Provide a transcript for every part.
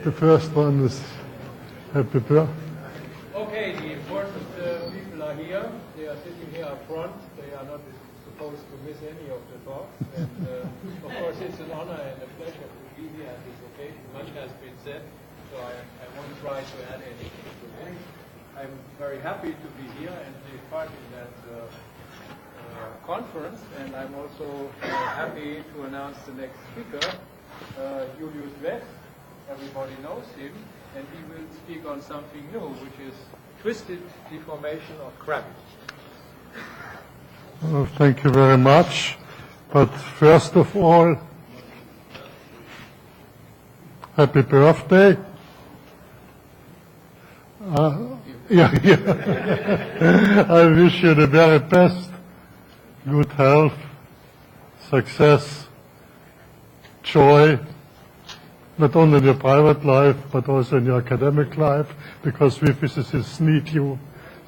The first one is happy birthday. Okay, the important people are here. They are sitting here up front. They are not supposed to miss any of the talks. And of course, it's an honor and a pleasure to be here at this occasion. Much has been said, so I won't try to add anything to it. I'm very happy to be here and take part in that conference, and I'm also happy to announce the next speaker, Wess. Everybody knows him, and he will speak on something new, which is twisted deformation of gravity. Well, thank you very much. But first of all, happy birthday. I wish you the very best. Good health, success, joy, not only in your private life, but also in your academic life, because we physicists need you.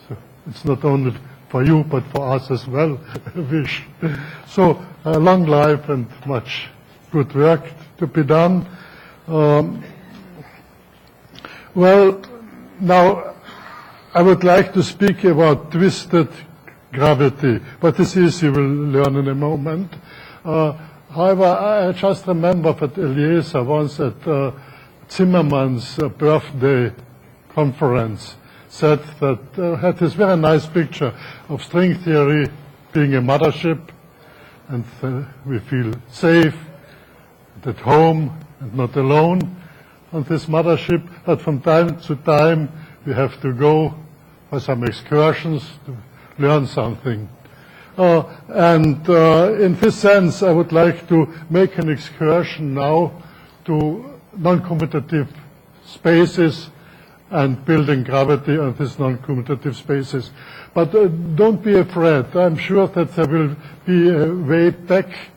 So it's not only for you, but for us as well, I wish. So long life and much good work to be done. Well, now I would like to speak about twisted gravity. What this is, you will learn in a moment. However, I just remember that Eliezer once at Zimmermann's birthday conference said that had this very nice picture of string theory being a mothership, and we feel safe and at home and not alone on this mothership, but from time to time we have to go for some excursions to learn something. In this sense, I would like to make an excursion now to non-commutative spaces and building gravity on these non-commutative spaces. But don't be afraid. I'm sure that there will be a way back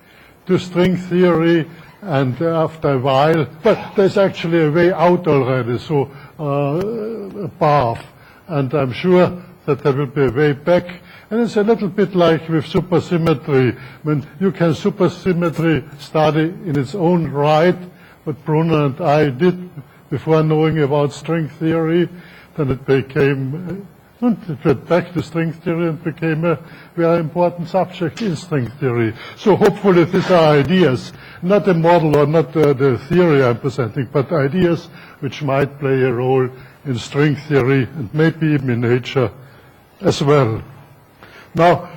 to string theory, and after a while, but there's actually a way out already, so a path. And I'm sure that there will be a way back. And it's a little bit like with supersymmetry. When you can supersymmetry study in its own right, what Bruno and I did before knowing about string theory, then it became, it went back to string theory and became a very important subject in string theory. So hopefully these are ideas, not a model or not the theory I'm presenting, but ideas which might play a role in string theory and maybe even in nature as well. Now,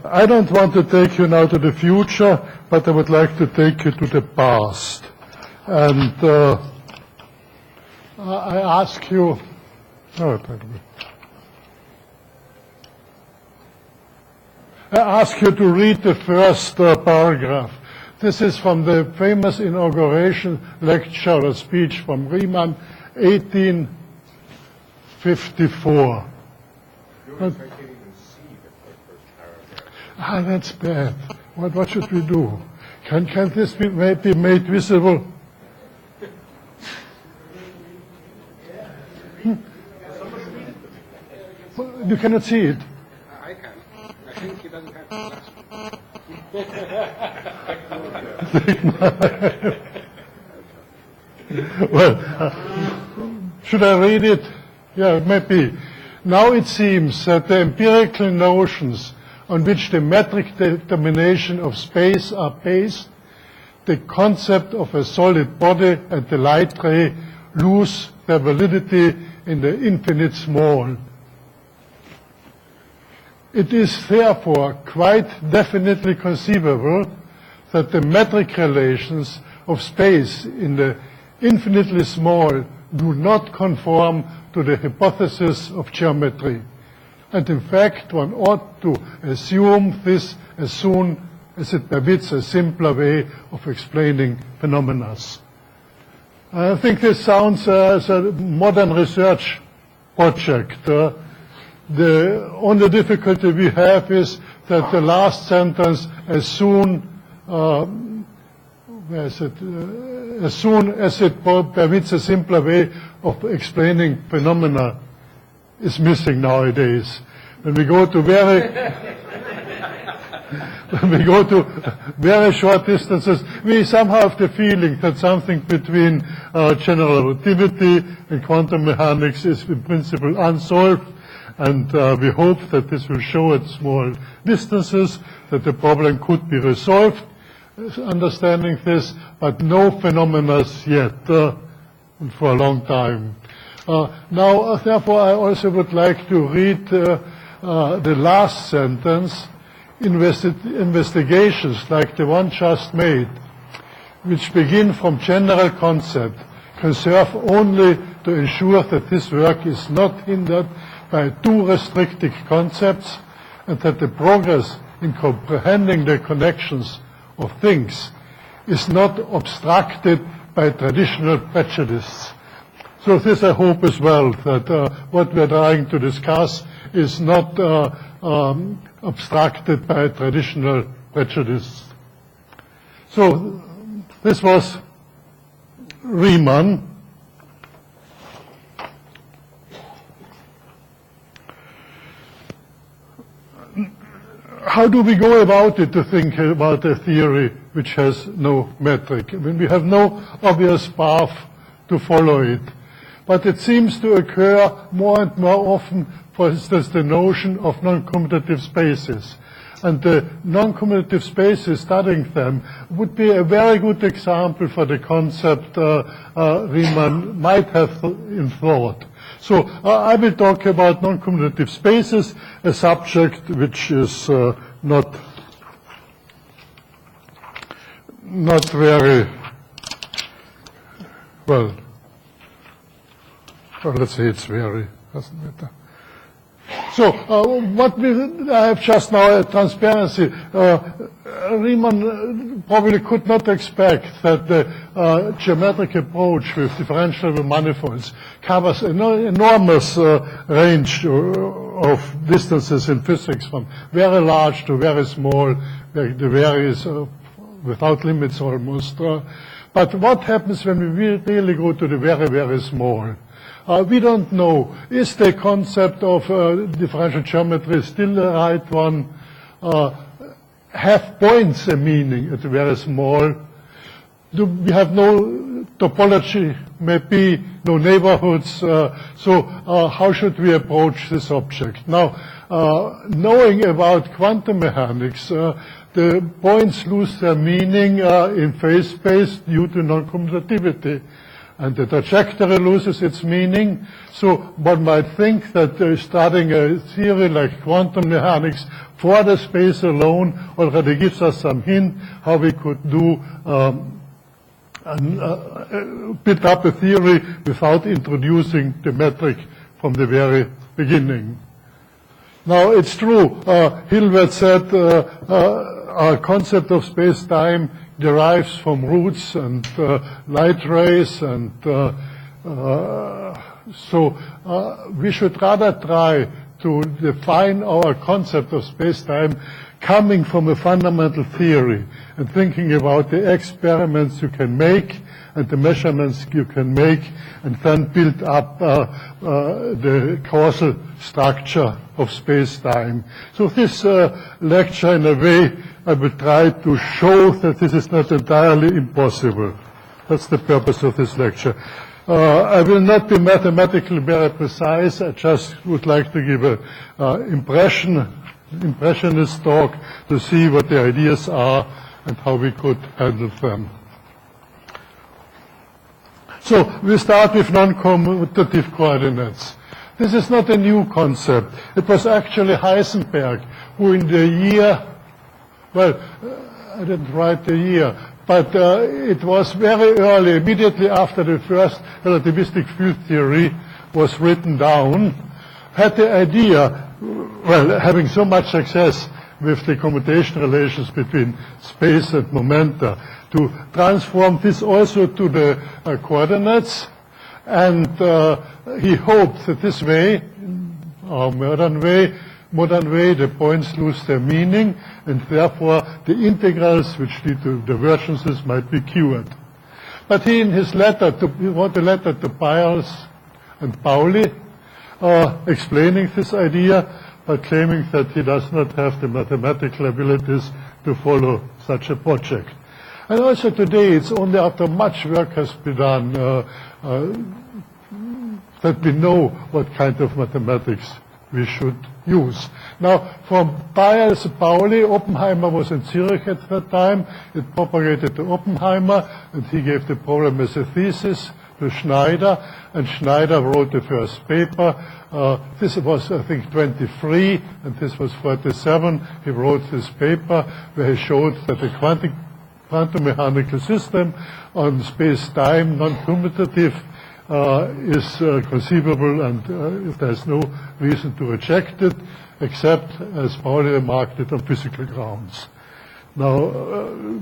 I don't want to take you now to the future, but I would like to take you to the past. And I ask you, I ask you to read the first paragraph. This is from the famous inauguration lecture or speech from Riemann, 1854. That's bad. What should we do? Can this be maybe made visible? You cannot see it. I can. I think he doesn't have to. Well, should I read it? Yeah, maybe. Now it seems that the empirical notions on which the metric determination of space are based, the concept of a solid body and the light ray lose their validity in the infinite small. It is therefore quite definitely conceivable that the metric relations of space in the infinitely small do not conform to the hypothesis of geometry. And in fact, one ought to assume this as soon as it permits a simpler way of explaining phenomena. I think this sounds as a modern research project. The only difficulty we have is that the last sentence, as soon as it permits a simpler way of explaining phenomena, is missing nowadays. When we go to very when we go to very short distances, we somehow have the feeling that something between general relativity and quantum mechanics is in principle unsolved, and we hope that this will show at small distances that the problem could be resolved, understanding this, but no phenomena yet for a long time. Now, therefore, I also would like to read the last sentence. Investigations like the one just made, which begin from general concept, can serve only to ensure that this work is not hindered by too restrictive concepts, and that the progress in comprehending the connections of things is not obstructed by traditional prejudice. So this I hope as well, that what we are trying to discuss is not obstructed by traditional prejudice. So this was Riemann. How do we go about it to think about a theory which has no metric? I mean, we have no obvious path to follow it. But it seems to occur more and more often, for instance, the notion of non-commutative spaces. And the non-commutative spaces, studying them, would be a very good example for the concept Riemann might have in thought. So I will talk about non-commutative spaces, a subject which is not very, well, let's say it's very, doesn't matter. So what I have just now, a transparency. Riemann probably could not expect that the geometric approach with differential manifolds covers an enormous range of distances in physics, from very large to very small. The varies without limits almost. But what happens when we really go to the very, very small? We don't know. Is the concept of differential geometry still the right one? Have points a meaning at very small? Do we have no topology, maybe no neighborhoods? So how should we approach this object? Now, knowing about quantum mechanics, the points lose their meaning in phase space due to non-commutativity. And the trajectory loses its meaning. So one might think that studying a theory like quantum mechanics for the space alone already gives us some hint how we could do build up a theory without introducing the metric from the very beginning. Now it's true, Hilbert said our concept of space-time derives from roots and light rays, and so we should rather try to define our concept of space-time coming from a fundamental theory and thinking about the experiments you can make and the measurements you can make, and then build up the causal structure of space-time. So this lecture, in a way, I will try to show that this is not entirely impossible. That's the purpose of this lecture. I will not be mathematically very precise. I just would like to give an impressionist talk to see what the ideas are and how we could handle them. So we start with non-commutative coordinates. This is not a new concept. It was actually Heisenberg who in the year, well, I didn't write the year, but it was very early, immediately after the first relativistic field theory was written down, had the idea, well, having so much success with the commutation relations between space and momenta, to transform this also to the coordinates, and he hoped that this way, our modern way, the points lose their meaning, and therefore the integrals which lead to divergences might be cured. But he, in his letter, he wrote a letter to Peierls and Pauli, explaining this idea, but claiming that he does not have the mathematical abilities to follow such a project. And also today, it's only after much work has been done that we know what kind of mathematics we should use. Now, from Pauli, Oppenheimer was in Zurich at that time. It propagated to Oppenheimer, and he gave the problem as a thesis to Schneider, and Schneider wrote the first paper. This was, I think, 23, and this was 47. He wrote this paper where he showed that the quantum mechanical system on space-time, non-commutative, is conceivable, and there's no reason to reject it, except, as Pauli remarked, it on physical grounds. Now,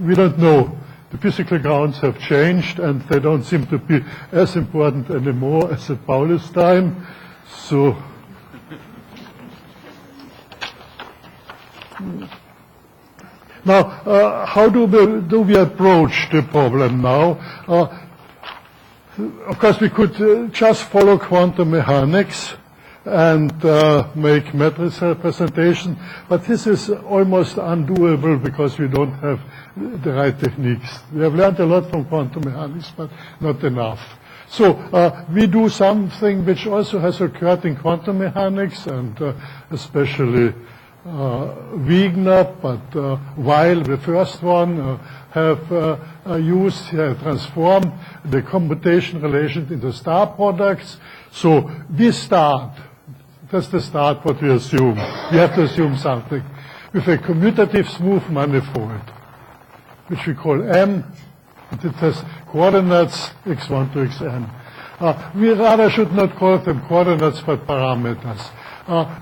we don't know. The physical grounds have changed, and they don't seem to be as important anymore as at Pauli's time. So, now, how do we approach the problem now? Of course, we could just follow quantum mechanics and make matrix representation, but this is almost undoable because we don't have the right techniques. We have learned a lot from quantum mechanics, but not enough. So we do something which also has occurred in quantum mechanics, and especially Wigner, but while the first one have transformed the commutation relation into star products. So we start, that's the start what we assume. We have to assume something. With a commutative smooth manifold, which we call M, and it has coordinates x1 to xn. We rather should not call them coordinates but parameters.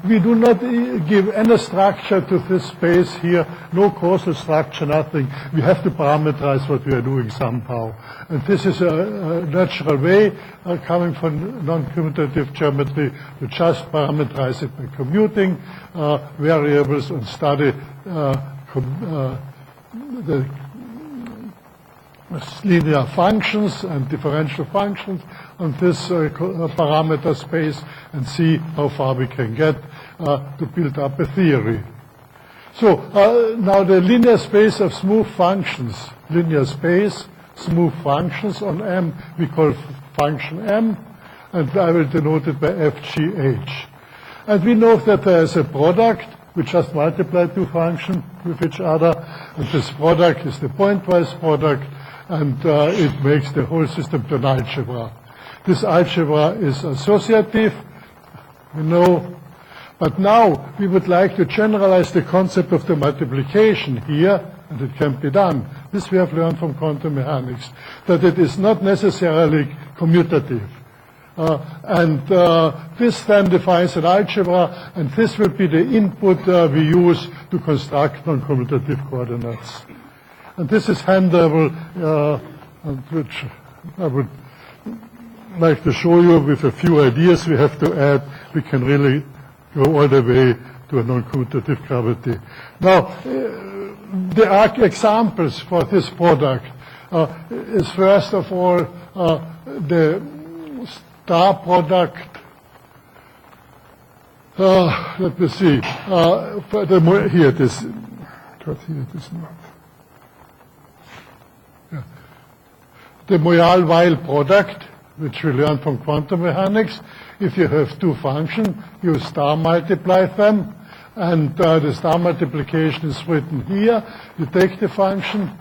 We do not give any structure to this space here, no causal structure, nothing. We have to parameterize what we are doing somehow. And this is a natural way, coming from non-commutative geometry, to just parameterize it by commuting variables and study the linear functions and differential functions on this parameter space and see how far we can get to build up a theory. So now the linear space of smooth functions, linear space, smooth functions on M, we call function M, and I will denote it by FGH. And we know that there is a product. We just multiply two functions with each other, and this product is the pointwise product, and it makes the whole system to an algebra. This algebra is associative, we know, but now we would like to generalize the concept of the multiplication here, and it can be done. This we have learned from quantum mechanics, that it is not necessarily commutative. This then defines an algebra, and this will be the input we use to construct non-commutative coordinates. And this is handable, which I would like to show you with a few ideas we have to add. We can really go all the way to a non-commutative gravity. Now, there are examples for this product. Is first of all the star product. Let me see. Here it is. Here it is not. Yeah. The Moyal-Weil product, which we learned from quantum mechanics. If you have two functions, you star multiply them, and the star multiplication is written here. You take the function,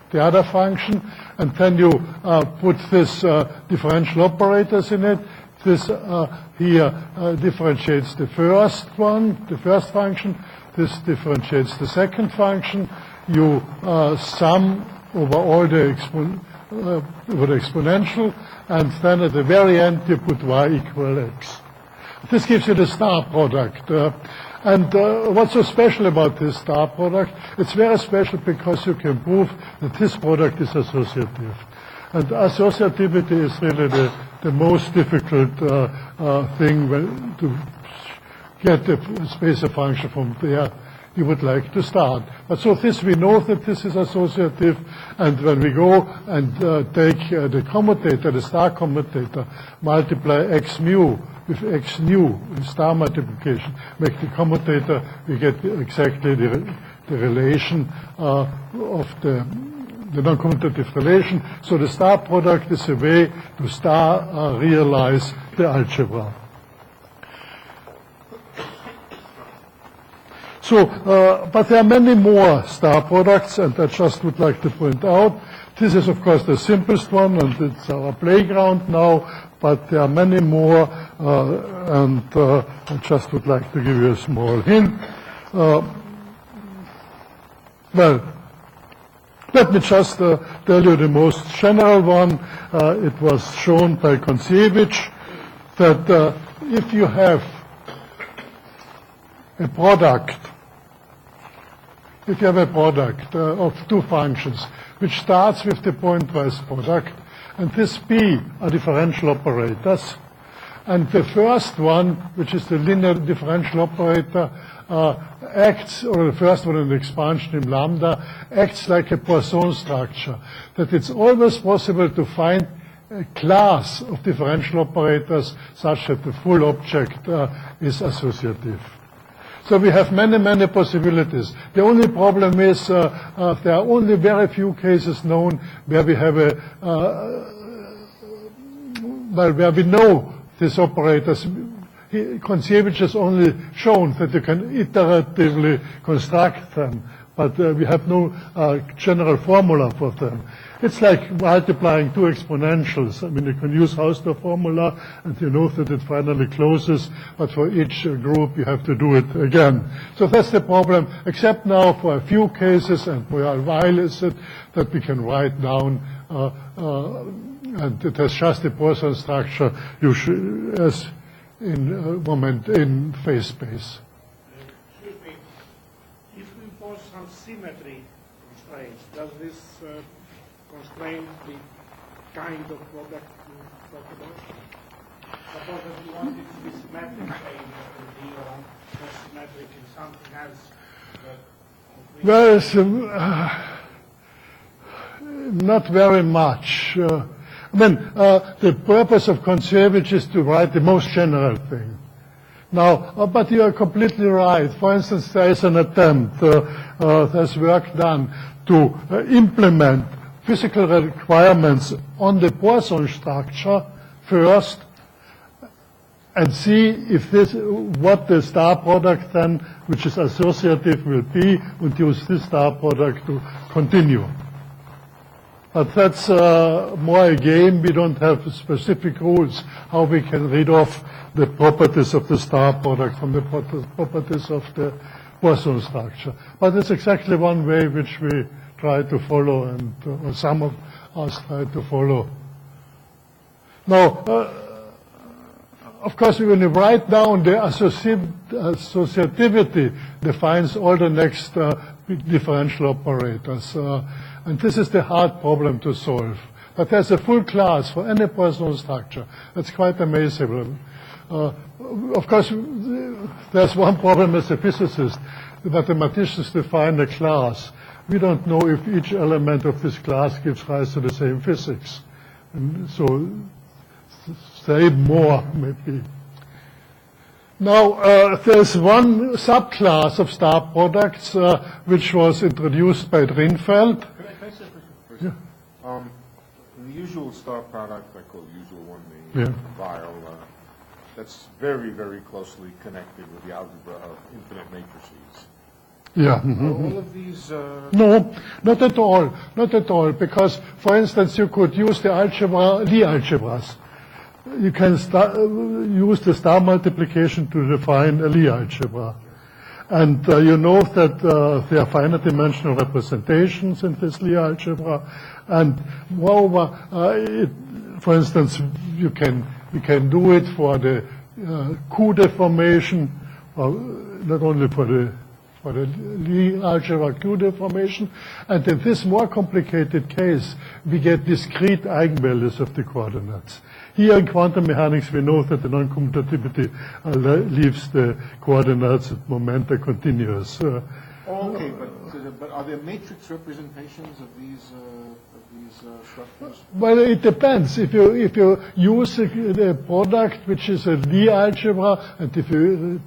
the other function, and then you put this differential operators in it. This here differentiates the first one, the first function. This differentiates the second function. You sum over all the exponential, and then at the very end you put y equal x. This gives you the star product. And what's so special about this star product? It's very special because you can prove that this product is associative. And associativity is really the most difficult thing to get a spacer function from there you would like to start. But so this, we know that this is associative, and when we go and take the commutator, the star commutator, multiply x mu with x nu, with star multiplication, make the commutator, we get exactly the relation of the non-commutative relation. So the star product is a way to realize the algebra. So, but there are many more star products, and I just would like to point out, this is of course the simplest one, and it's our playground now, but there are many more, and I just would like to give you a small hint. Well, let me just tell you the most general one. It was shown by Kontsevich that if you have a product, of two functions, which starts with the pointwise product, and this P are differential operators, and the first one, which is the linear differential operator, acts, or the first one in the expansion in lambda, acts like a Poisson structure, that it's always possible to find a class of differential operators such that the full object is associative. So we have many, many possibilities. The only problem is there are only very few cases known where we have where we know these operators. Kontsevich has only shown that you can iteratively construct them, but we have no general formula for them. It's like multiplying two exponentials. I mean, you can use Hausdorff formula, and you know that it finally closes, but for each group you have to do it again. So that's the problem, except now for a few cases, and for a while is it, that we can write down, and it has just a Poisson structure, as in phase space. Excuse me. If we impose some symmetry constraints, does this constrain the kind of product you talk about? Suppose that you wanted to be symmetric, say, in the or symmetric in something else. Well, not very much. I mean, the purpose of Kontsevich is to write the most general thing. Now, but you are completely right. For instance, there is an attempt, there's work done to implement physical requirements on the Poisson structure first, and see if what the star product then, which is associative, will be, and use this star product to continue. But that's more a game. We don't have specific rules how we can read off the properties of the star product from the properties of the Poisson structure. But it's exactly one way which we try to follow, and or some of us try to follow. Now, of course, when you write down the associativity, defines all the next differential operators. And this is the hard problem to solve. But there's a full class for any Poisson structure. That's quite amazing. Of course, there's one problem as a physicist. The mathematicians define a class. We don't know if each element of this class gives rise to the same physics. And so, say more, maybe. Now, there's one subclass of star products which was introduced by Drinfeld. Can I say a question first? Yeah. The usual star product, I call the usual one, the Yeah. vial, that's very, very closely connected with the algebra of infinite matrices. Yeah. Are all of these... No, not at all. Not at all. Because, for instance, you could use the algebra, Lie algebras. You can use the star multiplication to define a Lie algebra. And you know that there are finite dimensional representations in this Lie algebra. And moreover, for instance, you can do it for the Q deformation, not only for the Lie algebra Q deformation. And in this more complicated case, we get discrete eigenvalues of the coordinates. Here in quantum mechanics, we know that the non-commutativity leaves the coordinates at momenta continuous. Okay, but are there matrix representations of these structures? Well, it depends. If you use the product which is a Lie algebra, and if you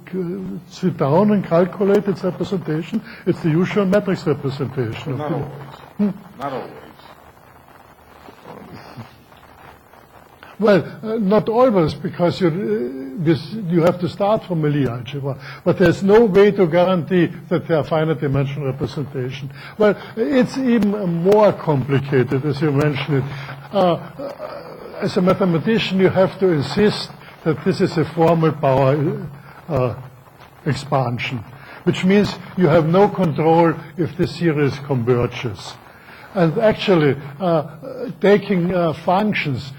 sit down and calculate its representation, it's the usual matrix representation. Not always. Not always. Well, not always, because you have to start from a Lie algebra. But there's no way to guarantee that they are finite dimensional representation. Well, it's even more complicated, as you mentioned it. As a mathematician, you have to insist that this is a formal power expansion, which means you have no control if the series converges. And actually, taking functions,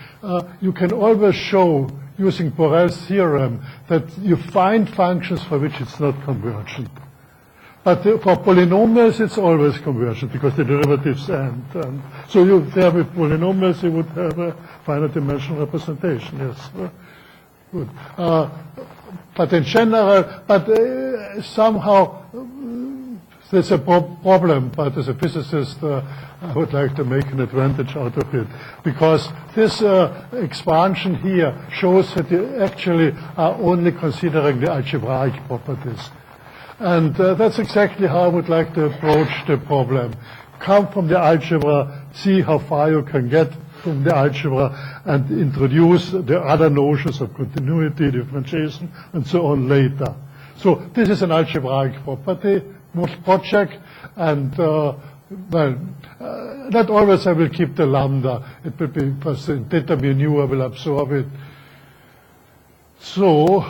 you can always show, using Borel's theorem, that you find functions for which it's not convergent. But for polynomials, it's always convergent, because the derivatives end. So there with polynomials, you would have a finite dimensional representation, yes. Good. But in general, somehow, there's a problem, but as a physicist, I would like to make an advantage out of it. Because this expansion here shows that you actually are only considering the algebraic properties. And that's exactly how I would like to approach the problem. Come from the algebra, see how far you can get from the algebra, and introduce the other notions of continuity, differentiation, and so on later. So this is an algebraic property project, and not always I will keep the lambda. It will be because in theta mu nu I will absorb it. So,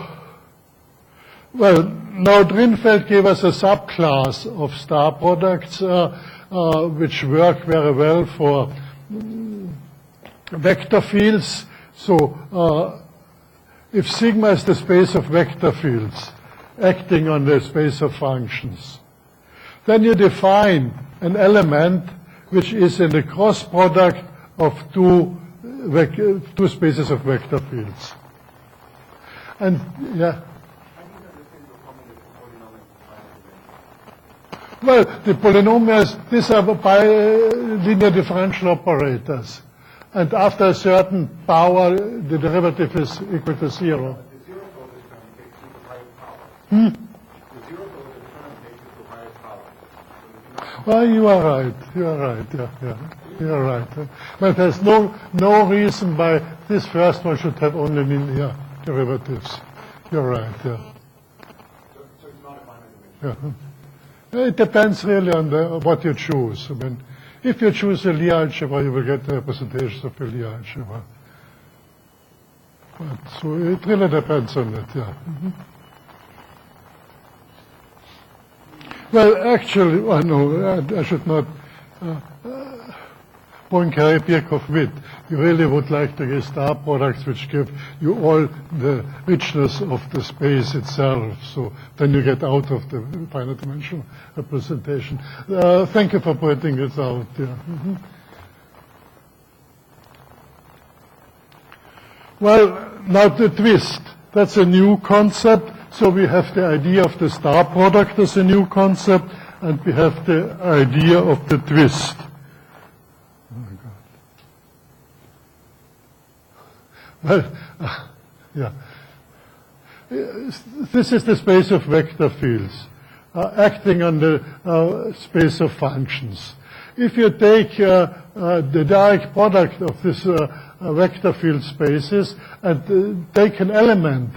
well, now Drinfeld gave us a subclass of star products which work very well for vector fields. So, if sigma is the space of vector fields acting on the space of functions, then you define an element which is in the cross product of two spaces of vector fields. And yeah. Well, the polynomials, these are linear differential operators. And after a certain power, the derivative is equal to 0. The zero for this term takes you to higher power. The zero for the term takes you to higher power. Well, you are right. You are right. Yeah. You are right. But there's no reason why this first one should have only linear derivatives. You're right. Yeah. So it's not a finite dimension. Yeah. It depends really on what you choose. I mean, if you choose a Lie algebra, you will get the representations of a Lie algebra. But, so it really depends on it. Yeah. Well, actually, I should not Poincaré Birkhoff-Witt. You really would like to get star products which give you all the richness of the space itself. So then you get out of the finite dimensional representation. Thank you for pointing it out. Yeah. Well, now the twist. That's a new concept. So we have the idea of the star product as a new concept, and we have the idea of the twist. Well, yeah. This is the space of vector fields acting on the space of functions. If you take the direct product of this vector field spaces and take an element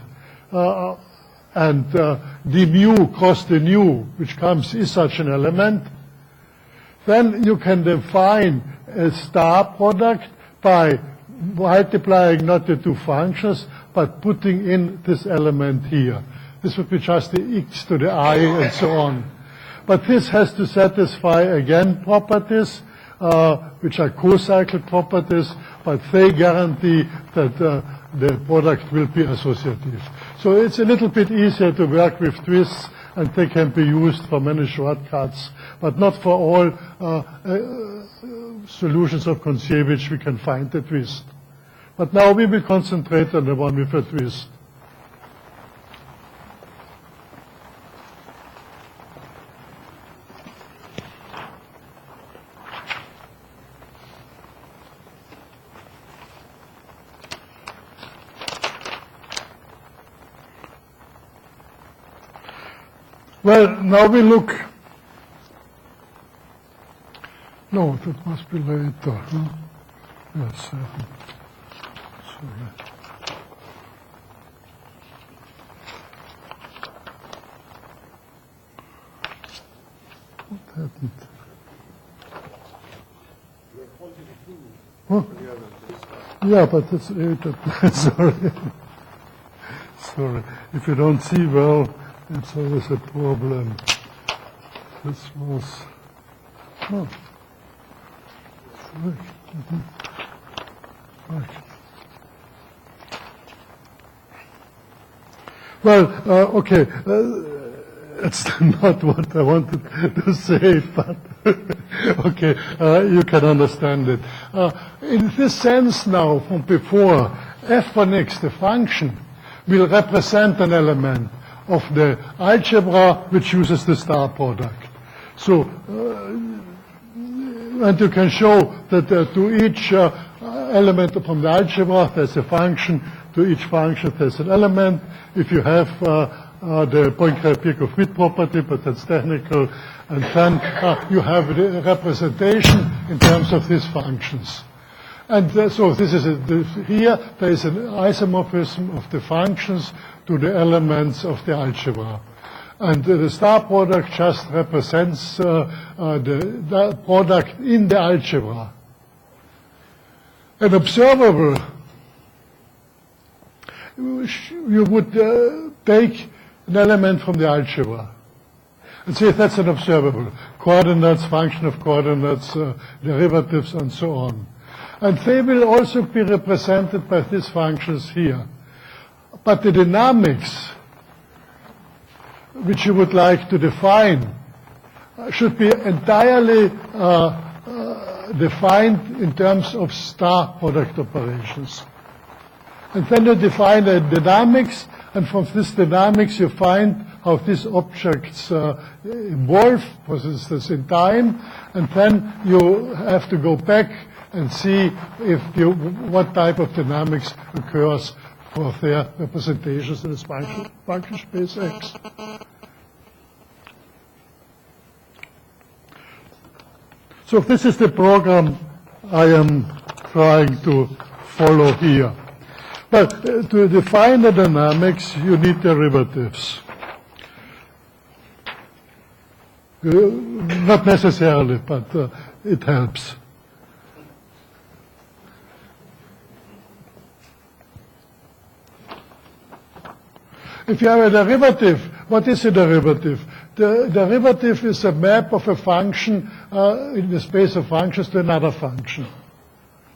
and d mu cross the nu, which is such an element, then you can define a star product by multiplying not the two functions, but putting in this element here. This would be just the x to the I and so on. But this has to satisfy, again, properties, which are co-cycle properties, but they guarantee that the product will be associative. So it's a little bit easier to work with twists, and they can be used for many shortcuts, but not for all solutions of Kontsevich we can find a twist. But now we will concentrate on the one with a twist. Well, now we look. No, that must be later. Huh? Yes. Sorry. What happened? Huh? Yeah, but it's sorry. Sorry. If you don't see well, it's always a problem. This was no. Right. Right. Well, okay. It's not what I wanted to say, but okay, you can understand it. In this sense now, from before, f for x, the function, will represent an element of the algebra which uses the star product. So, and you can show that to each element from the algebra there's a function, to each function there's an element. If you have the Poincare-Birkhoff-Witt property, but that's technical, and then you have the representation in terms of these functions. And so this is here there is an isomorphism of the functions to the elements of the algebra. And the star product just represents the product in the algebra. An observable, you would take an element from the algebra and say that's an observable. Coordinates, function of coordinates, derivatives, and so on. And they will also be represented by these functions here. But the dynamics which you would like to define should be entirely defined in terms of star product operations. And then you define the dynamics, and from this dynamics you find how these objects evolve, for instance, in time, and then you have to go back and see if what type of dynamics occurs for their representations in this function space X. So this is the program I am trying to follow here. But to define the dynamics, you need derivatives. Not necessarily, but it helps. If you have a derivative, what is a derivative? The derivative is a map of a function in the space of functions to another function.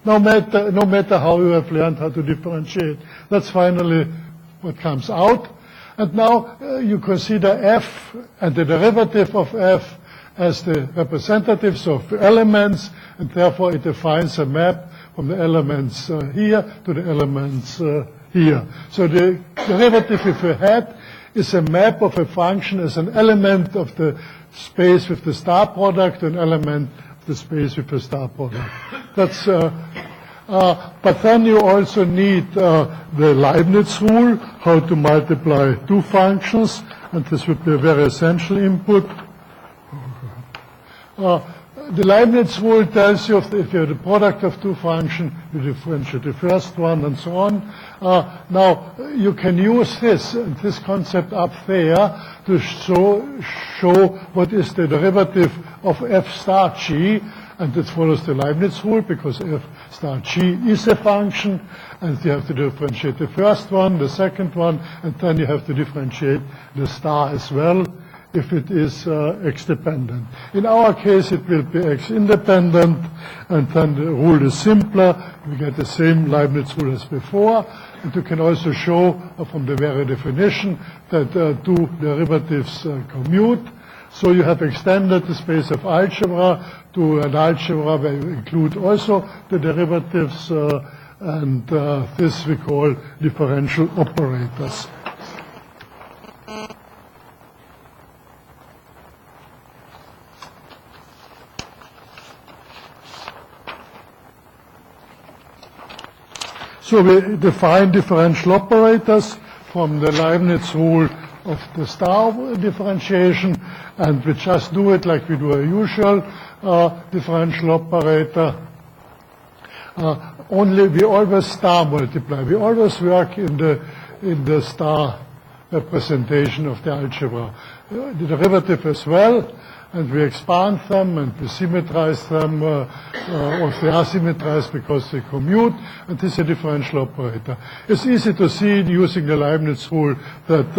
No matter how you have learned how to differentiate. That's finally what comes out. And now you consider f and the derivative of f as the representatives of elements, and therefore it defines a map from the elements here to the elements here. So the derivative, if you had, is a map of a function as an element of the space with the star product, an element of the space with the star product. That's, but then you also need the Leibniz rule, how to multiply two functions, and this would be a very essential input. The Leibniz rule tells you if you have the product of two functions, you differentiate the first one, and so on. Now, you can use this concept up there to show what is the derivative of f star g, and it follows the Leibniz rule, because f star g is a function, and you have to differentiate the first one, the second one, and then you have to differentiate the star as well, if it is x-dependent. In our case, it will be x-independent, and then the rule is simpler. We get the same Leibniz rule as before. And you can also show from the very definition that two derivatives commute. So you have extended the space of algebra to an algebra where you include also the derivatives, and this we call differential operators. So we define differential operators from the Leibniz rule the star differentiation, and we just do it like we do a usual differential operator. Only we always star multiply. We always work in the star representation of the algebra. The derivative as well, and we expand them and we symmetrize them, or they are symmetrized because they commute, and this is a differential operator. It's easy to see using the Leibniz rule that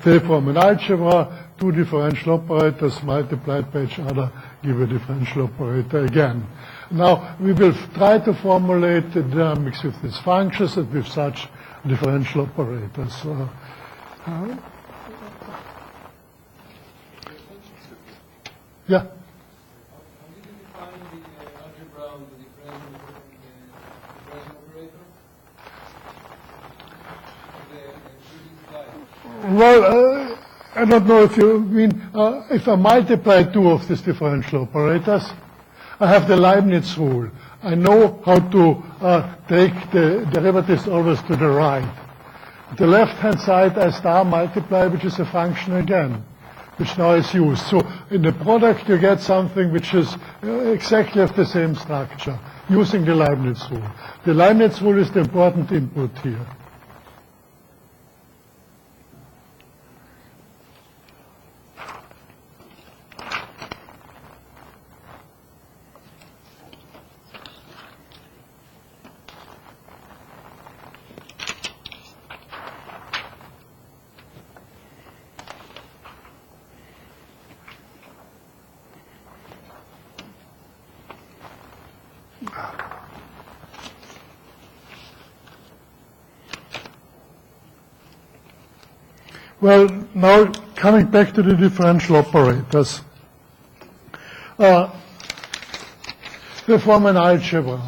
they form an algebra, two differential operators multiplied by each other give a differential operator again. Now, we will try to formulate the dynamics with these functions and with such differential operators. Yeah. How did you define the algebra on the differential operator? Well, I don't know if you mean, if I multiply two of these differential operators, I have the Leibniz rule. I know how to take the derivatives always to the right. The left-hand side I star multiply, which is a function again, which now is used. So in the product you get something which is exactly of the same structure, using the Leibniz rule. The Leibniz rule is the important input here. Well, now coming back to the differential operators. They form an algebra.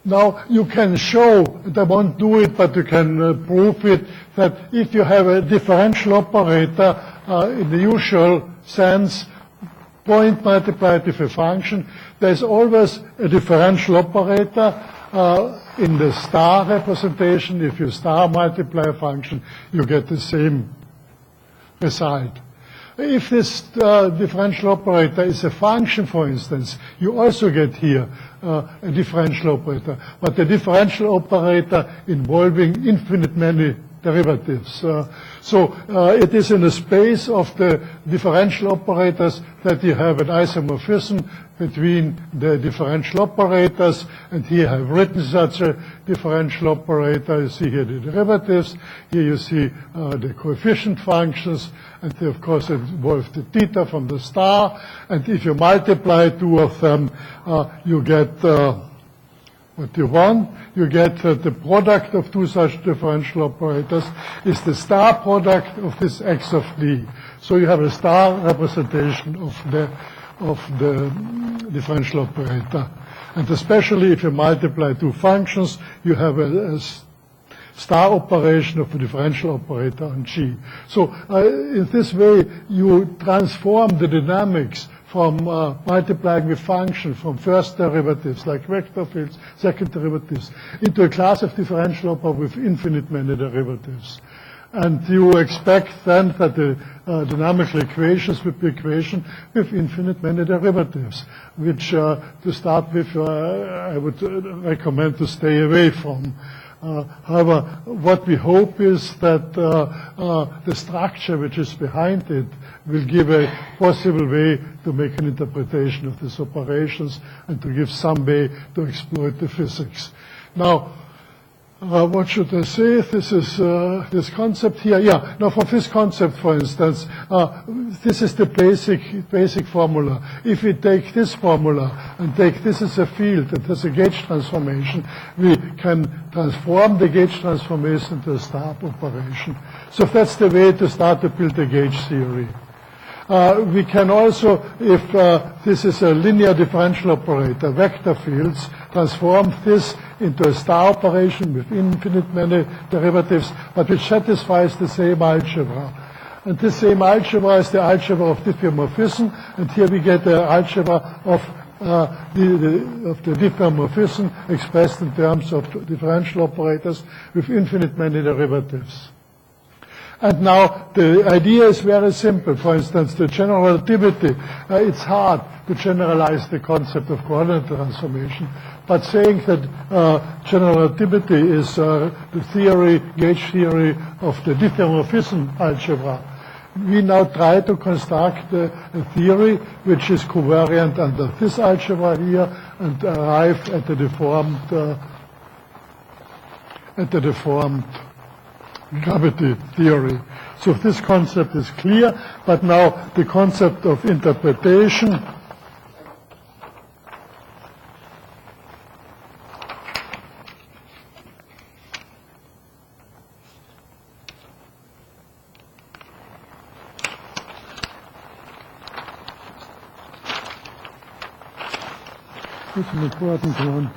Now, you can show, and I won't do it, but you can prove it, that if you have a differential operator in the usual sense, point multiplied with a function, there's always a differential operator in the star representation. If you star multiply a function, you get the same result. If this differential operator is a function, for instance, you also get here a differential operator, but a differential operator involving infinite many derivatives. So it is in the space of the differential operators that you have an isomorphism between the differential operators, and here I have written such a differential operator. You see here the derivatives, here you see the coefficient functions, and they of course involve the theta from the star, and if you multiply two of them, you get what you want. You get the product of two such differential operators is the star product of this x of d. So you have a star representation of the differential operator. And especially if you multiply two functions, you have a star operation of the differential operator on G. So in this way, you transform the dynamics from multiplying with function from first derivatives like vector fields, second derivatives, into a class of differential operators with infinite many derivatives. And you expect then that the dynamical equations will be equation with infinite many derivatives, which to start with I would recommend to stay away from. However, what we hope is that the structure which is behind it will give a possible way to make an interpretation of these operations and to give some way to exploit the physics. Now, what should I say? This is this concept here. Yeah. Now, for this concept, for instance, this is the basic formula. If we take this formula and take this as a field and as a gauge transformation, we can transform the gauge transformation into a star operation. So that's the way to start to build a gauge theory. We can also, if this is a linear differential operator, vector fields, transform this into a star operation with infinite many derivatives, but which satisfies the same algebra. And this same algebra is the algebra of diffeomorphism, and here we get the algebra of the diffeomorphism expressed in terms of differential operators with infinite many derivatives. And now the idea is very simple. For instance, the general relativity, it's hard to generalize the concept of coordinate transformation, but saying that general relativity is the theory, gauge theory of the differomorphism algebra, we now try to construct a theory which is covariant under this algebra here and arrive at the deformed gravity theory. So this concept is clear, but now the concept of interpretation. That's an important one.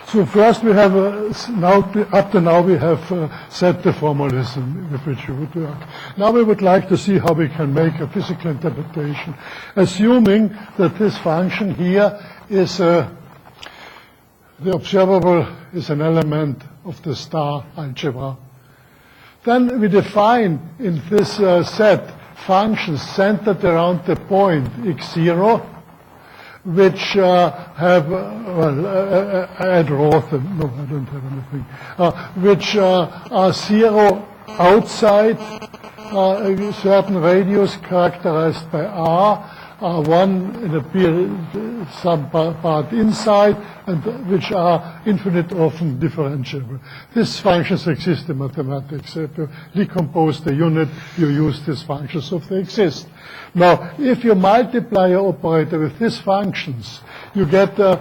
So first we have, up to now we have set the formalism with which we would work. Now we would like to see how we can make a physical interpretation, assuming that this function here is, the observable is an element of the star algebra. Then we define in this set functions centered around the point x0, which have, I draw them, no, I don't have anything, which are 0 outside a certain radius characterized by r, R1 in some part inside, and which are infinite often differentiable. These functions exist in mathematics. If you decompose the unit, you use these functions, so they exist. Now, if you multiply your operator with these functions, you get the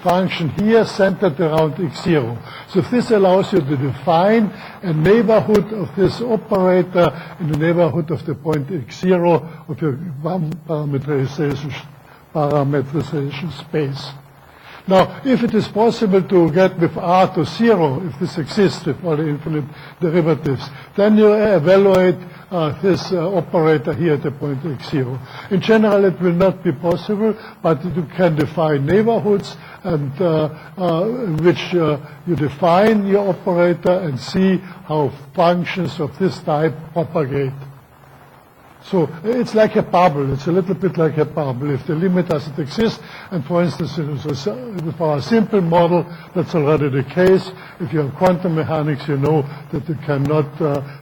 function here centered around x0. So this allows you to define a neighborhood of this operator in the neighborhood of the point x0 of your one parametrization space. Now, if it is possible to get with r to 0, if this exists with all the infinite derivatives, then you evaluate this operator here at the point x0. In general, it will not be possible, but you can define neighborhoods and which you define your operator and see how functions of this type propagate. So it's like a bubble. It's a little bit like a bubble. If the limit doesn't exist, and for instance, with our simple model, that's already the case. If you have quantum mechanics, you know that you cannot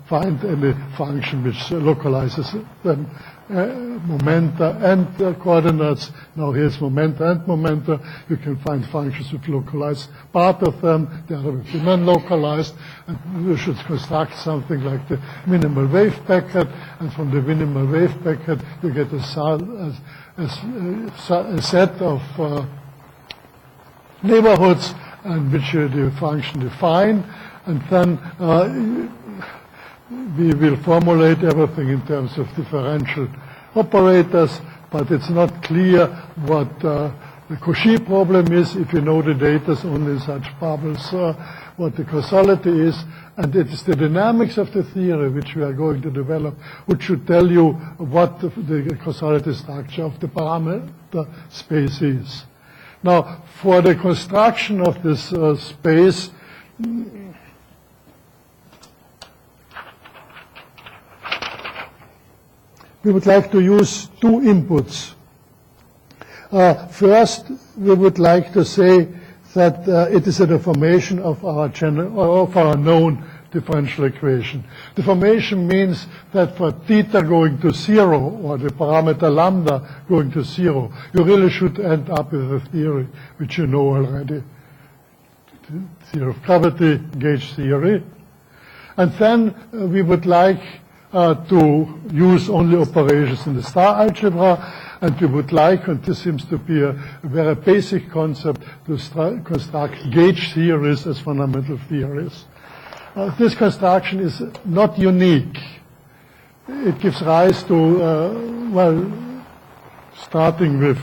find any function which localizes them. Momenta and coordinates. Now here's momenta and momenta. You can find functions with localized part of them. The other will be non-localized. And you should construct something like the minimal wave packet. And from the minimal wave packet, you get a set of neighborhoods and which the function define. And then we will formulate everything in terms of differential operators, but it's not clear what the Cauchy problem is if you know the data only in such bubbles, what the causality is, and it is the dynamics of the theory which we are going to develop, which should tell you what the causality structure of the parameter space is. Now, for the construction of this space, we would like to use two inputs. First, we would like to say that it is a deformation of our known differential equation. Deformation means that for theta going to 0, or the parameter lambda going to 0, you really should end up with a theory which you know already. The theory of gravity, gauge theory. And then we would like to use only operations in the star algebra, and we would like, and this seems to be a very basic concept, to construct gauge theories as fundamental theories. This construction is not unique. It gives rise to, starting with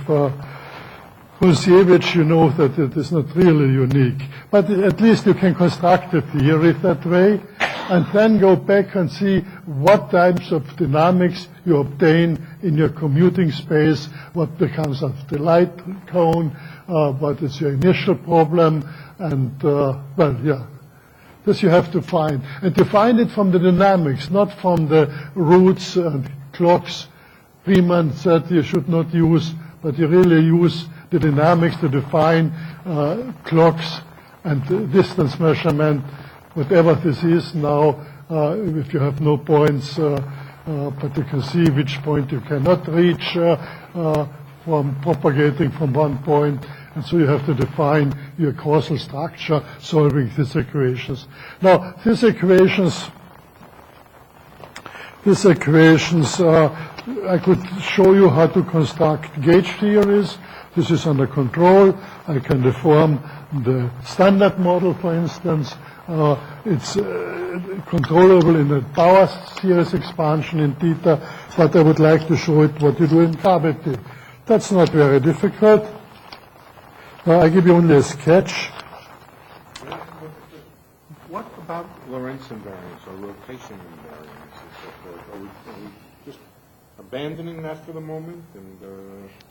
Husiewicz, you know that it is not really unique. But at least you can construct a theory that way. and then go back and see what types of dynamics you obtain in your commuting space, what becomes of the light cone, what is your initial problem, and, well, yeah. This you have to find. And to find it from the dynamics, not from the roots and clocks. Riemann said you should not use, but you really use the dynamics to define clocks and distance measurement, whatever this is now, if you have no points, but you can see which point you cannot reach from propagating from one point. And so you have to define your causal structure solving these equations. Now, these equations, I could show you how to construct gauge theories. This is under control. I can deform the standard model, for instance. It's controllable in a power series expansion in theta, but I would like to show it what you do in cavity. That's not very difficult. I give you only a sketch. What about Lorentz invariance or rotation invariance? Are we just abandoning that for the moment? And,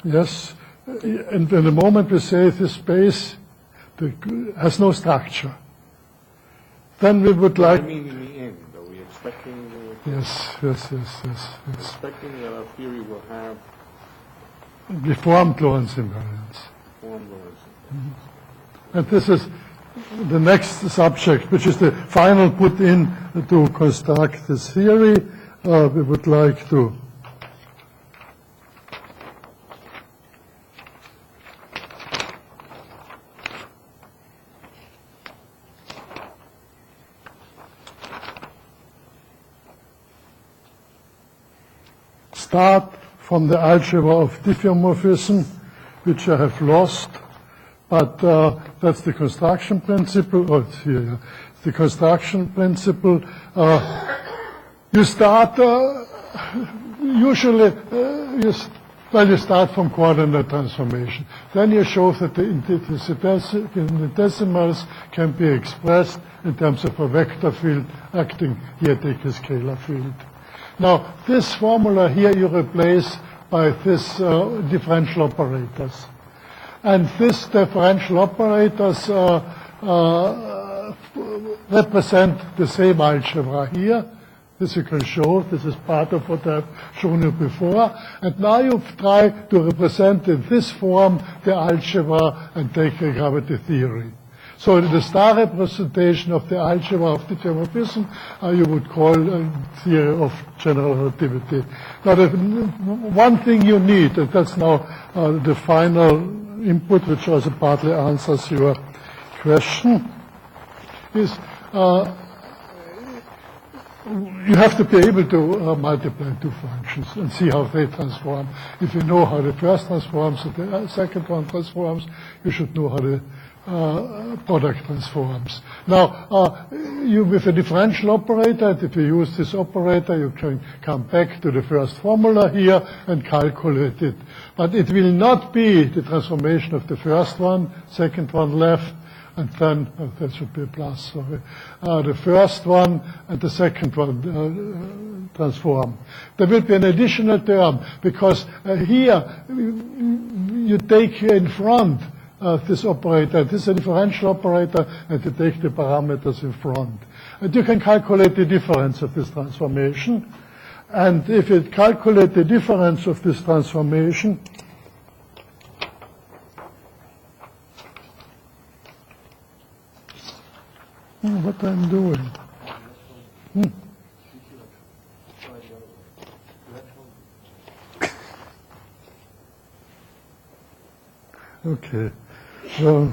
yes. And in the moment we say this space has no structure, then we would like... I mean in the end, are we expecting... Yes. Expecting that our theory will have... deformed Lorentz invariance. Deformed Lorentz invariance. And this is the next subject, which is the final put in to construct this theory. We would like to start from the algebra of diffeomorphism, which I have lost. But that's the construction principle. Oh, it's here. Yeah. The construction principle. You start usually. You start from coordinate transformation. Then you show that the infinitesimals can be expressed in terms of a vector field acting. Here, take a scalar field. Now, this formula here you replace by this differential operators. And these differential operators represent the same algebra here. This you can show. This is part of what I've shown you before. And now you try to represent in this form the algebra and take a gravity theory. So the star representation of the algebra of diffeomorphism you would call a theory of general relativity. Now, the one thing you need, and that's now the final input, which also partly answers your question, is you have to be able to multiply two functions and see how they transform. If you know how the first transforms and the second one transforms, you should know how the product transforms. Now, with a differential operator, if you use this operator, you can come back to the first formula here and calculate it. But it will not be the transformation of the first one, second one left, and then, that should be a plus, sorry, the first one and the second one transform. There will be an additional term, because here you take here in front this operator, this is a differential operator, and you take the parameters in front. And you can calculate the difference of this transformation. And if you calculate the difference of this transformation, what I'm doing. Okay. Well,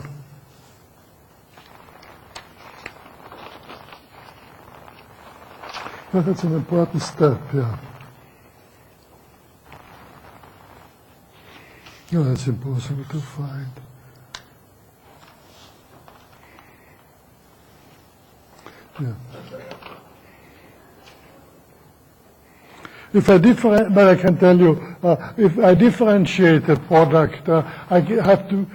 that's an important step, yeah. No, that's impossible to find. Yeah. If I but I can tell you, if I differentiate a product, I have to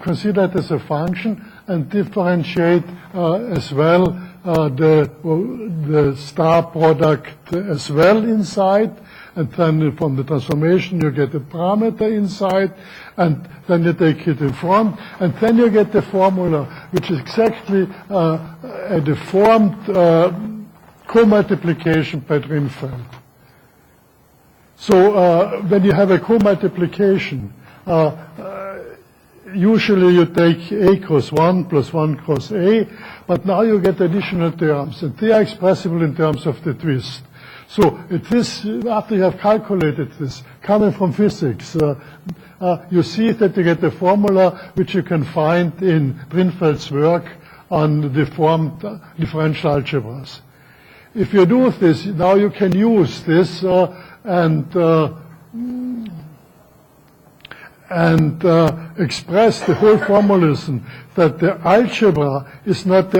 consider it as a function and differentiate as well the star product as well inside, and then from the transformation you get a parameter inside, and then you take it in front, and then you get the formula, which is exactly a deformed co-multiplication by Drinfeld. So when you have a co-multiplication, usually you take A cross 1 plus 1 cross A, but now you get additional terms, and they are expressible in terms of the twist. So it is, after you have calculated this, coming from physics, you see that you get a formula which you can find in Drinfeld's work on the deformed differential algebras. If you do this, now you can use this and express the whole formalism that the algebra is not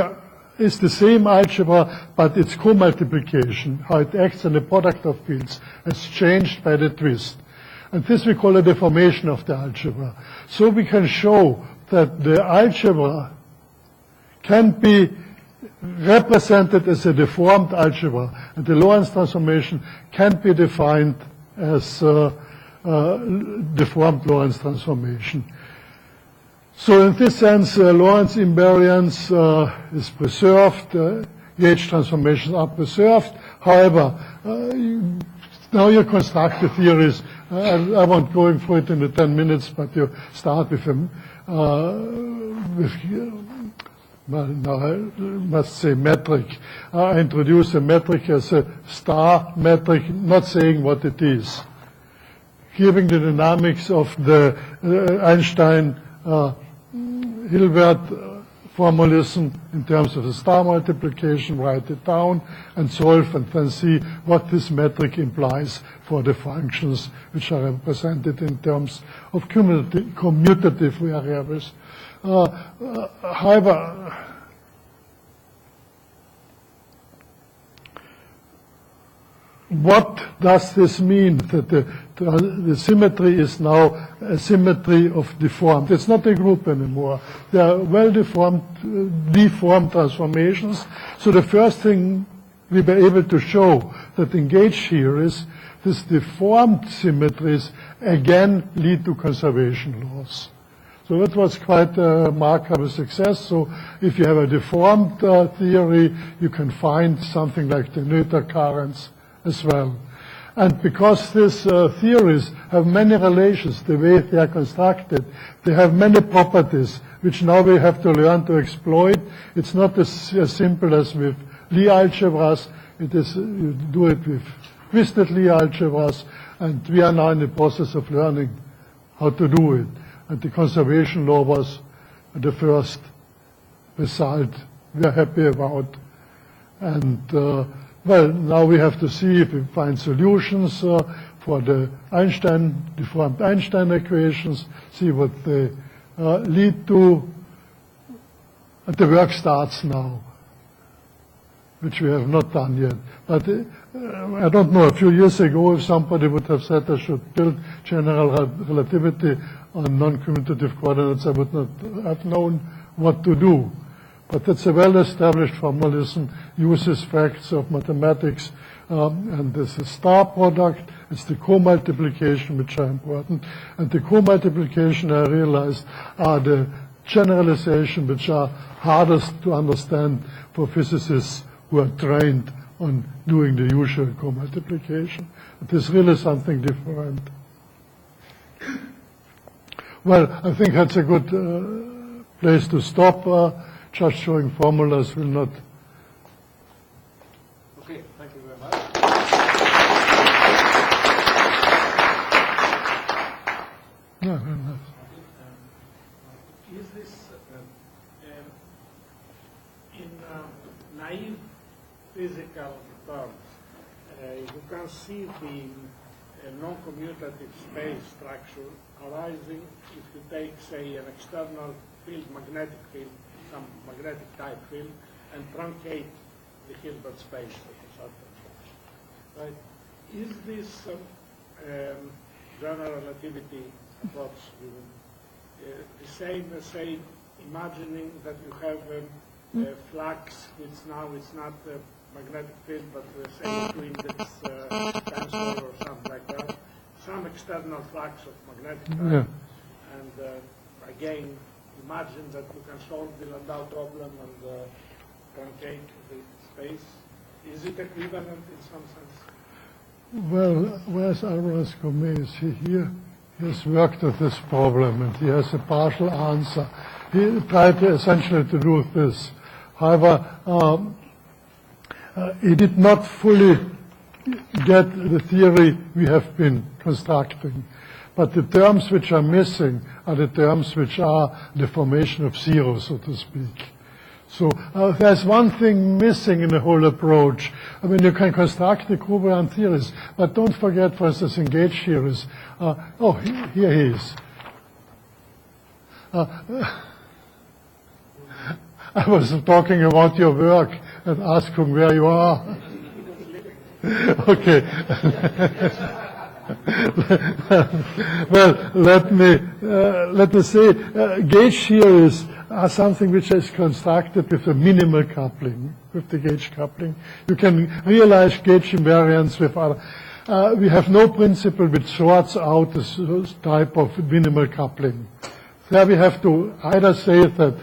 is the same algebra, but its co-multiplication, how it acts on the product of fields, has changed by the twist. And this we call a deformation of the algebra. So we can show that the algebra can be represented as a deformed algebra, and the Lorentz transformation can be defined as deformed Lorentz transformation. So in this sense, Lorentz invariance is preserved, gauge transformations are preserved. However, now you construct the theories. I won't go through it in the 10 minutes, but you start with well, now I must say metric. I introduce a metric as a star metric, not saying what it is. Giving the dynamics of the Einstein-Hilbert formalism in terms of the star multiplication, write it down and solve, and then see what this metric implies for the functions which are represented in terms of commutative variables. However, what does this mean, that the symmetry is now a symmetry of deformed? It's not a group anymore. They are well-deformed, deformed transformations. So the first thing we were able to show that in gauge here is these deformed symmetries again lead to conservation laws. So that was quite a remarkable success. So if you have a deformed theory, you can find something like the Noether currents as well. And because these theories have many relations, the way they are constructed, they have many properties, which now we have to learn to exploit. It's not as simple as with Lie algebras. It is, you do it with twisted Lie algebras, and we are now in the process of learning how to do it. And the conservation law was the first result we are happy about. And well, now we have to see if we find solutions for the deformed Einstein equations, see what they lead to. And the work starts now, which we have not done yet. But I don't know, a few years ago, if somebody would have said I should build general relativity on non-commutative coordinates, I would not have known what to do. But it's a well-established formalism, uses facts of mathematics, and there's a star product. It's the co-multiplication which are important. And the co-multiplication, I realized, are the generalization which are hardest to understand for physicists who are trained on doing the usual co-multiplication. It is really something different. Well, I think that's a good place to stop. Just showing formulas will not. Okay, thank you very much. No, very nice. Is this in naive physical terms? You can see the non-commutative space structure arising if you take, say, an external field, magnetic field, some magnetic type field, and truncate the Hilbert space at a certain point. Right? Is this general relativity approach the same as, say, imagining that you have flux, which now it's not a magnetic field, but say to index tensor or something like that. Some external flux of magnetic field. Yeah. And again, imagine that you can solve the Landau problem and truncate the space. Is it equivalent in some sense? Well, Wess Alvarez Gomez, he has worked with this problem and he has a partial answer. He tried essentially to do this. However, he did not fully get the theory we have been constructing. But the terms which are missing are the terms which are the formation of zero, so to speak. So there's one thing missing in the whole approach. I mean, you can construct the covariant theories, but don't forget, for instance, in gauge theories. Here he is. I was talking about your work and asking where you are. Okay. Well, let me say, gauge theories are something which is constructed with a minimal coupling, with the gauge coupling. You can realize gauge invariance with other. We have no principle which sorts out this type of minimal coupling. There we have to either say that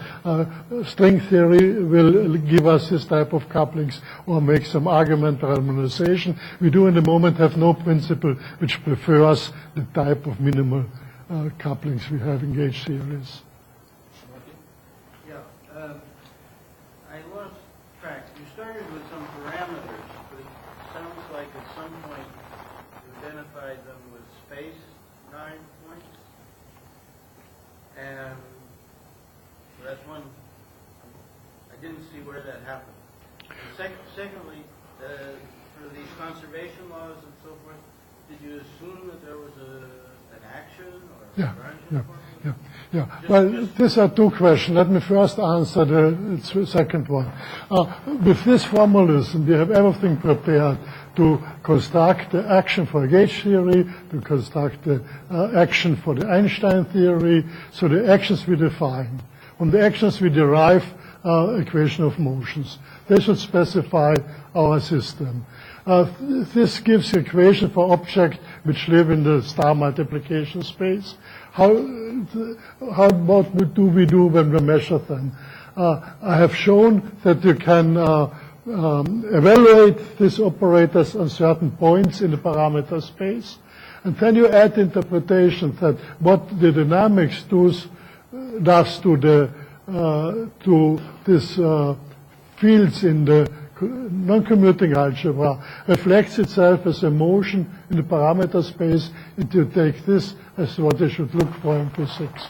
string theory will give us this type of couplings or make some argument or harmonization. We do in the moment have no principle which prefers the type of minimal couplings we have in gauge theories. Yeah, I lost track. You started with some parameters, but it sounds like at some point you identified them with space-time points. And that's one, I didn't see where that happened. Secondly, for these conservation laws and so forth, did you assume that there was an action or a branch? Yeah. Well, these are two questions. Let me first answer the second one. With this formalism, we have everything prepared to construct the action for gauge theory, to construct the action for the Einstein theory. So the actions we define. From the actions we derive equation of motions. They should specify our system. This gives equation for objects which live in the star multiplication space. What do we do when we measure them? I have shown that you can evaluate these operators on certain points in the parameter space. And then you add interpretation that what the dynamics does to these fields in the non-commuting algebra reflects itself as a motion in the parameter space, and you take this as what you should look for in physics.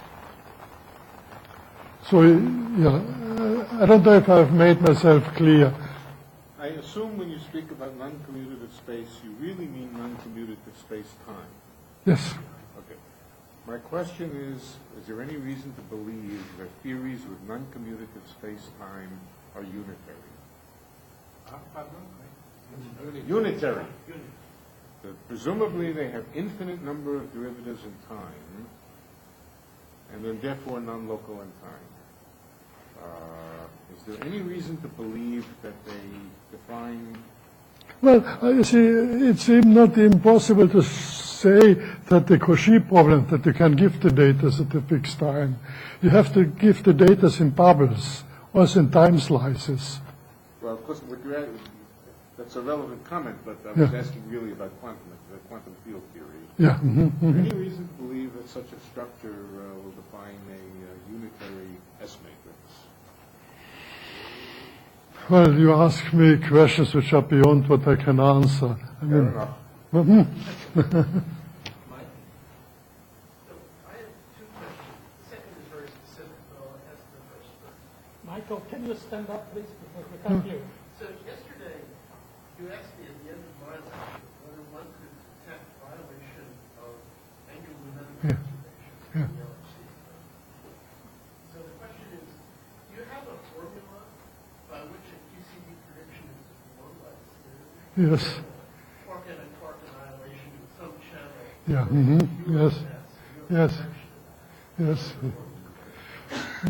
So, I don't know if I've made myself clear. I assume when you speak about non-commutative space, you really mean non-commutative space-time. Yes. Okay. My question is there any reason to believe that theories with non-commutative space-time are unitary? Unitary. Presumably they have infinite number of derivatives in time, and then therefore non-local in time. Is there any reason to believe that they define? Well, you see, it's not impossible to say that the Cauchy problem, that you can give the data at a fixed time. You have to give the data in bubbles, or in time slices. Well, of course, that's a relevant comment, but I was asking really about quantum field theory. Yeah. Is there any reason to believe that such a structure will define a unitary S matrix? Well, you ask me questions which are beyond what I can answer. I Fair mean, enough. Mike? So I have two questions. The second is very specific, but I'll ask the first first. Michael, can you stand up, please, because we can't hear you. So yesterday, you asked me at the end of my lecture whether one could detect violation of angular momentum conservation in the LHC. So the question is, do you have a formula by which a QCD prediction is performed by this theory? yes. Quark and a quark annihilation in some channel. Yeah. Yes. Yes. Yes.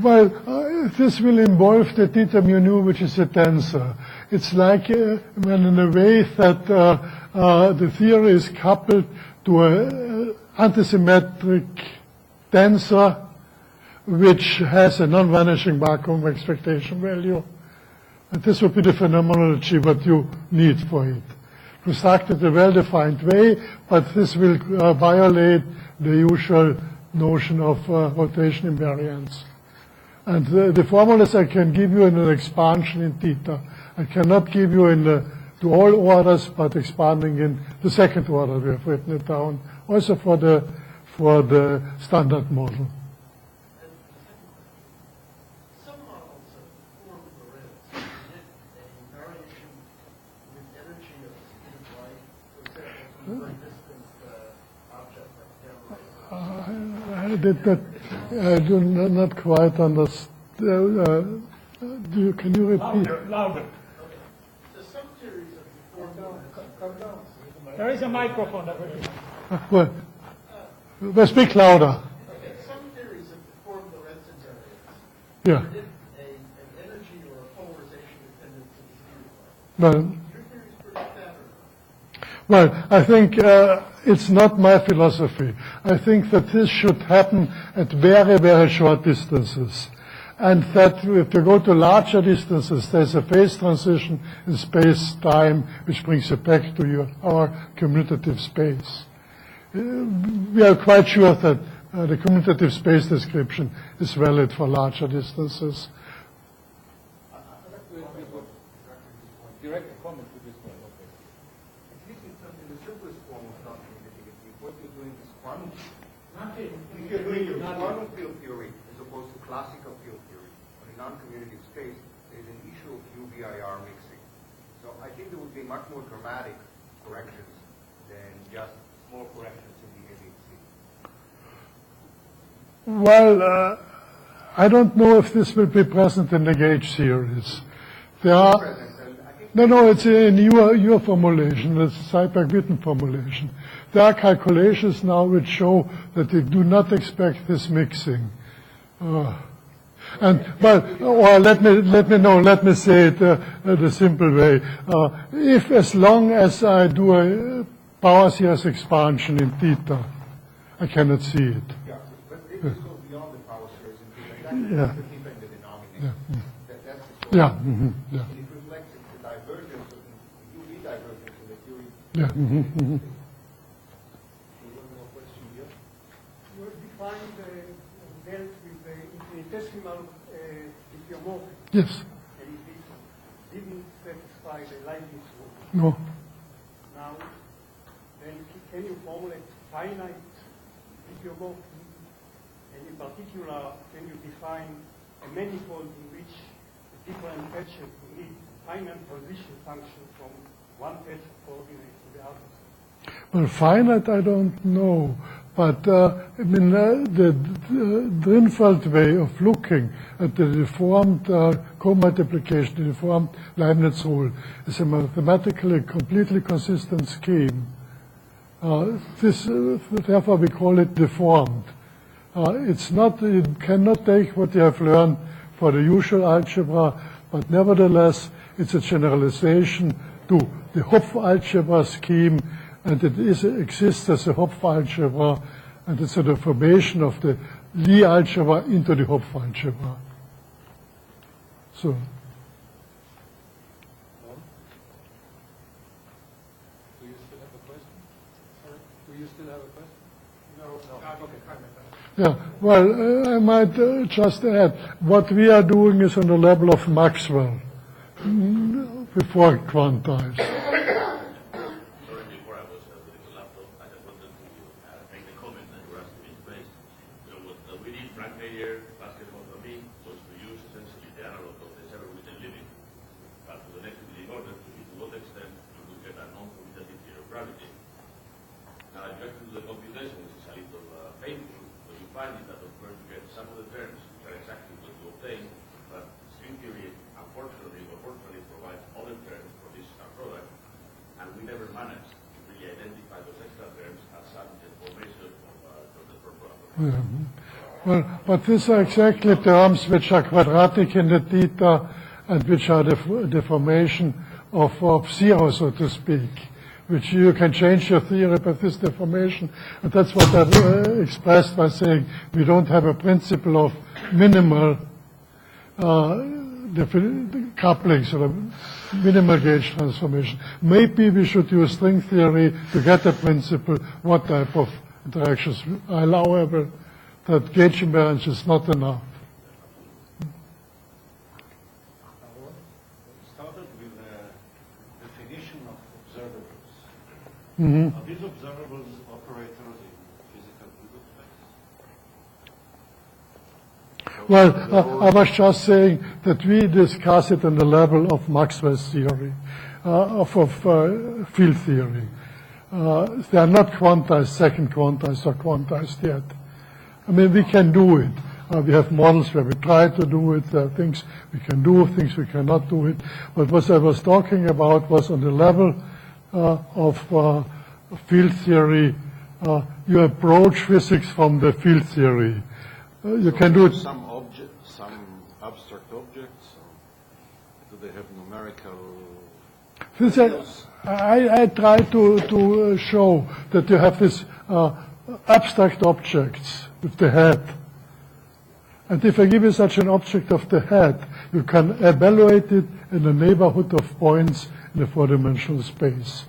Well, this will involve the theta mu nu, which is a tensor. It's like when in a way that the theory is coupled to an antisymmetric tensor which has a non-vanishing vacuum expectation value. And this would be the phenomenology what you need for it. Constructed in a well-defined way, but this will violate the usual notion of rotation invariance. And the formulas I can give you in an expansion in theta. I cannot give you in to all orders, but expanding in the second order. We have written it down, also for the standard model. Some models of form Lorentz predict a variation with energy of speed of light, for example, from a distance object like gamma rays. I do not quite understand. Can you repeat? Louder. Okay. So some theories of deformed Lorentz. There is a microphone. Well, speak louder. Okay. Some theories of deformed Lorentz invariants Yeah. predict an energy or a polarization dependence of the speed of light. Well, Your theories predict that or not? Well, I think it's not my philosophy. I think that this should happen at very, very short distances. And that if you go to larger distances, there's a phase transition in space-time which brings you back to our commutative space. We are quite sure that the commutative space description is valid for larger distances. Direct comment to this one. Okay. At least in the simplest form of non-commutative, what you're doing is quantum. If you're doing your quantum field theory as opposed to classical field theory, on a non-commutative space, there's an issue of UVIR mixing. So I think there would be much more dramatic corrections than just small corrections in the ABC. Well, I don't know if this will be present in the gauge series. There are. No, it's in your formulation, the Seiberg-Witten formulation. There are calculations now which show that they do not expect this mixing. Let me say it the simple way. If as long as I do a power series expansion in theta, I cannot see it. Yeah, but this goes beyond the power series in theta. That's the theta in the denominator. That's the Yeah. yeah. It reflects the divergence, the UV divergence in the theory. Yeah. You define the belt with the infinitesimal diffeomorphism. Yes. And it didn't satisfy the Leibniz rule. No. Now, then can you formulate finite diffeomorphism? And in particular, can you define a manifold in which the different patches need finite transition function from one patch of coordinate to the other? Well, finite, I don't know. But, the Drinfeld way of looking at the deformed co-multiplication, the deformed Leibniz rule, is a mathematically completely consistent scheme. Therefore we call it deformed. It cannot take what you have learned for the usual algebra, but nevertheless, it's a generalization to the Hopf algebra scheme, and it exists as a Hopf algebra, and it's a deformation of the Lie algebra into the Hopf algebra. So. Do you still have a question? Sorry? Do you still have a question? No. Okay. Yeah, well, I might just add, what we are doing is on the level of Maxwell, before quantized. Before I was with the laptop, I just wanted to make the comment that you were asking me to raise. So what we did, Frank Mayer, basketball for me, was to use essentially the analog of the Seiberg-Witten limit, but to the next degree order to see to what extent you could get a non-commutative theory of gravity. Now, if you actually do the computation, which is a little painful, what you find is that, of course, you get some of the terms which are exactly what you obtain, but string theory, unfortunately, provides other terms for this product, and we never managed to really identify those extra terms as some deformation of the product. Well, but these are exactly terms which are quadratic in the theta and which are the deformation of zero, so to speak, which you can change your theory by this deformation. And that's what I expressed by saying we don't have a principle of minimal couplings or minimal gauge transformation. Maybe we should use string theory to get a principle what type of interactions. However, that gauge invariance is not enough. We started with a definition of observables. Mm-hmm. Are these observables operators in physical Hilbert space? Well, I was just saying that we discuss it on the level of Maxwell's theory, of field theory. They are not quantized, second quantized or quantized yet. I mean, we can do it. We have models where we try to do it. There are things we can do, things we cannot do it. But what I was talking about was on the level of field theory. You approach physics from the field theory. You can do it. Some abstract objects. Do they have numerical? I try to show that you have this abstract objects with the head. And if I give you such an object of the head, you can evaluate it in the neighborhood of points in the four-dimensional space.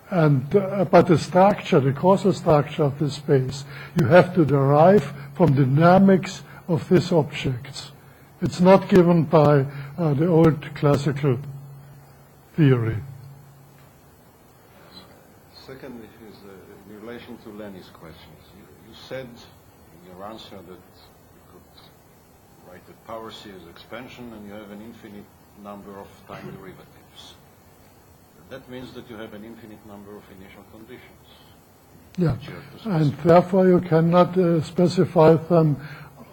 And but the structure, the causal structure of the space, you have to derive from the dynamics of these objects. It's not given by the old classical theory. Second is in relation to Lenny's questions. You said in your answer that you could write that power C is expansion and you have an infinite number of time derivatives. That means that you have an infinite number of initial conditions. Yeah, and therefore you cannot specify them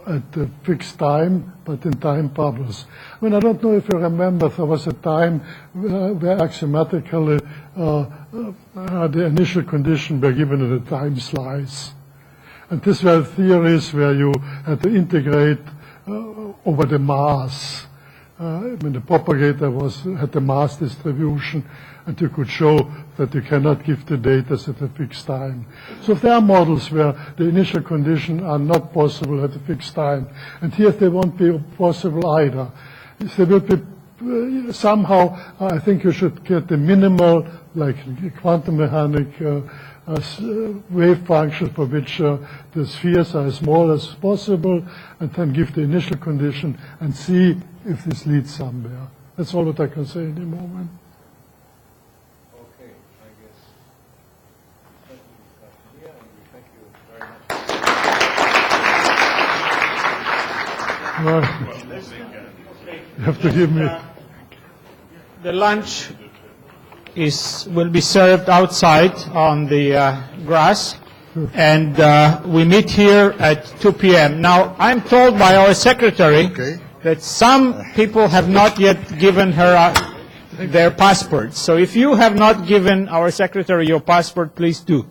at a fixed time, but in time bubbles. I mean, I don't know if you remember, there was a time where axiomatically the initial condition were given in a time slice. And these were theories where you had to integrate over the mass. When the propagator had the mass distribution, and you could show that you cannot give the data at a fixed time. So there are models where the initial conditions are not possible at a fixed time, and here they won't be possible either. They will be somehow. I think you should get the minimal, like quantum mechanic wave function for which the spheres are as small as possible, and then give the initial condition and see if this leads somewhere. That's all that I can say in the moment. Okay, I guess that's the discussion here, and we thank you very much. Well, you have to give me. The lunch will be served outside on the grass, and we meet here at 2 p.m. Now, I'm told by our secretary that some people have not yet given her their passports. So if you have not given our secretary your passport, please do.